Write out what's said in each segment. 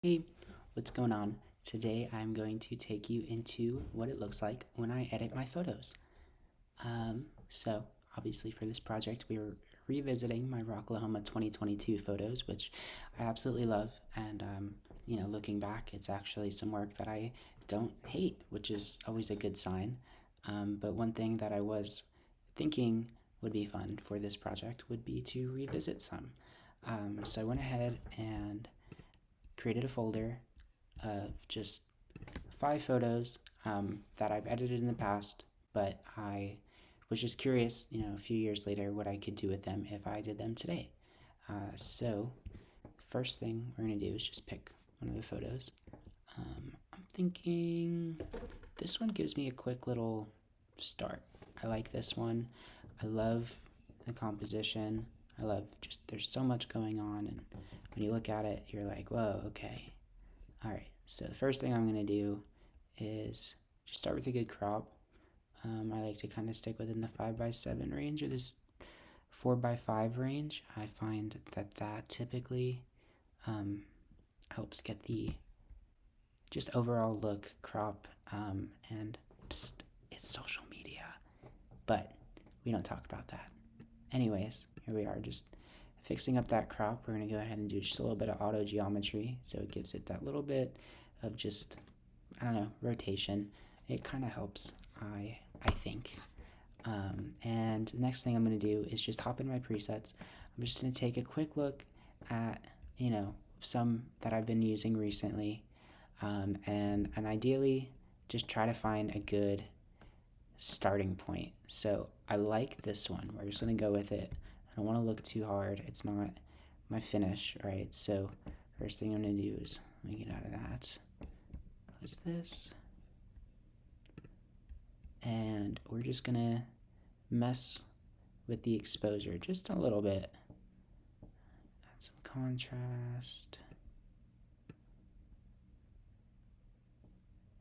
Hey, what's going on? Today I'm going to take you into what it looks like when I edit my photos. So obviously for this project we're revisiting my Rocklahoma 2022 photos, which I absolutely love. And looking back, it's actually some work that I don't hate, which is always a good sign. But one thing that I was thinking would be fun for this project would be to revisit some. So I went ahead and created a folder of just 5 photos that I've edited in the past, but I was just curious, a few years later, what I could do with them if I did them today. So, first thing we're going to do is just pick one of the photos. I'm thinking this one gives me a quick little start. I like this one. I love the composition. I love just there's so much going on, and when you look at it, you're like, whoa, okay. All right, so the first thing I'm going to do is just start with a good crop. I like to kind of stick within the 5x7 range or this 4x5 range. I find that typically um, helps get the just overall look crop. And psst, it's social media, but we don't talk about that. Anyways, here we are just fixing up that crop. We're going to go ahead and do just a little bit of auto geometry so it gives it that little bit of just, I don't know, rotation. It kind of helps, I think. And the next thing I'm going to do is just hop in my presets. I'm just going to take a quick look at, some that I've been using recently. And ideally, just try to find a good starting point. So I like this one. We're just going to go with it. I don't want to look too hard. It's not my finish, right? So first thing I'm going to do is let me get out of that. Close this. And we're just going to mess with the exposure just a little bit. Add some contrast.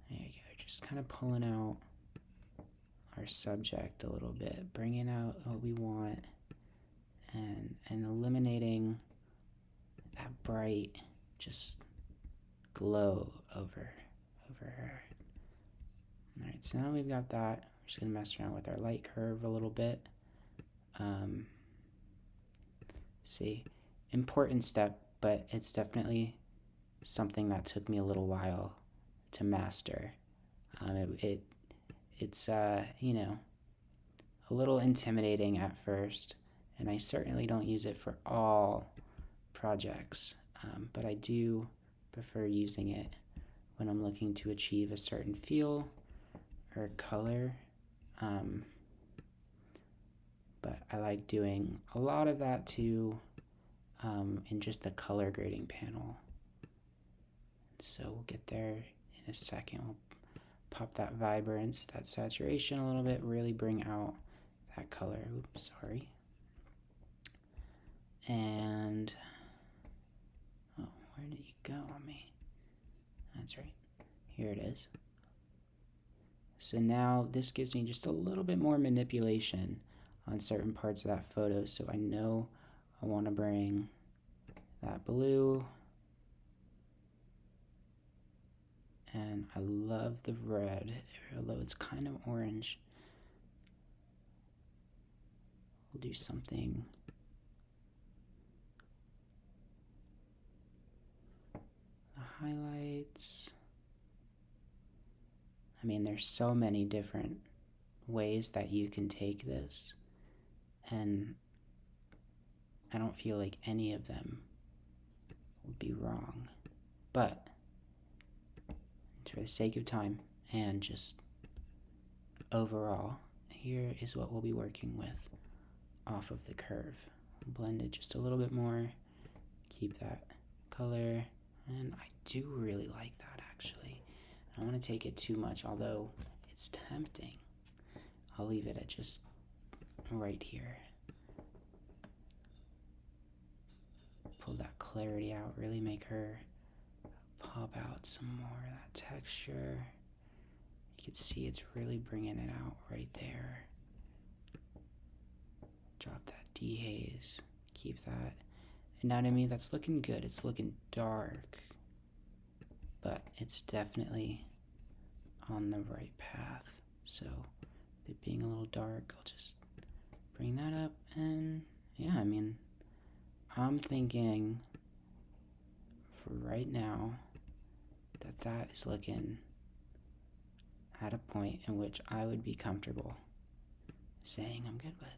There you go. Just kind of pulling out our subject a little bit, bringing out what we want, and eliminating that bright just glow over her. All right, so now we've got that. We're just gonna mess around with our light curve a little bit. See, important step, but it's definitely something that took me a little while to master. It's a little intimidating at first, and I certainly don't use it for all projects, but I do prefer using it when I'm looking to achieve a certain feel or color. But I like doing a lot of that too in just the color grading panel. So we'll get there in a second. We'll pop that vibrance, that saturation a little bit, really bring out that color. Oops, sorry. And oh, where did you go on me? That's right. Here it is. So now this gives me just a little bit more manipulation on certain parts of that photo. So I know I want to bring that blue. And I love the red, although it's kind of orange. We'll do something. The highlights. I mean, there's so many different ways that you can take this, and I don't feel like any of them would be wrong. But for the sake of time and just overall, here is what we'll be working with off of the curve. Blend it just a little bit more, keep that color, and I do really like that actually. I don't want to take it too much, although it's tempting. I'll leave it at just right here. Pull that clarity out, really make her pop out some more of that texture. You can see it's really bringing it out right there. Drop that dehaze, keep that. And now to me, that's looking good. It's looking dark. but it's definitely on the right path. So, with it being a little dark, I'll just bring that up, and yeah, I mean, I'm thinking for right now that is looking at a point in which I would be comfortable saying I'm good with.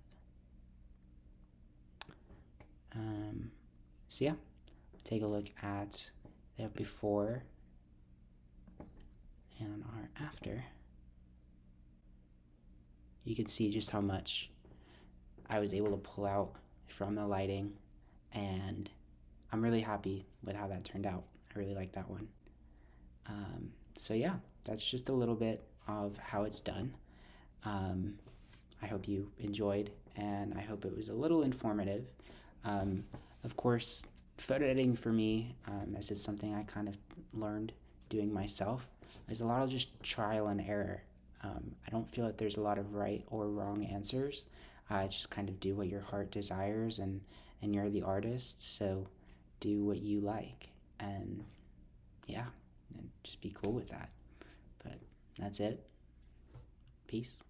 So yeah, take a look at the before and our after. You can see just how much I was able to pull out from the lighting, and I'm really happy with how that turned out. I really like that one. So yeah, that's just a little bit of how it's done. I hope you enjoyed, and I hope it was a little informative. Of course, photo editing for me, as it's something I kind of learned doing myself, is a lot of just trial and error. I don't feel that there's a lot of right or wrong answers. Just kind of do what your heart desires, and you're the artist, so do what you like. And yeah, and just be cool with that. But that's it. Peace.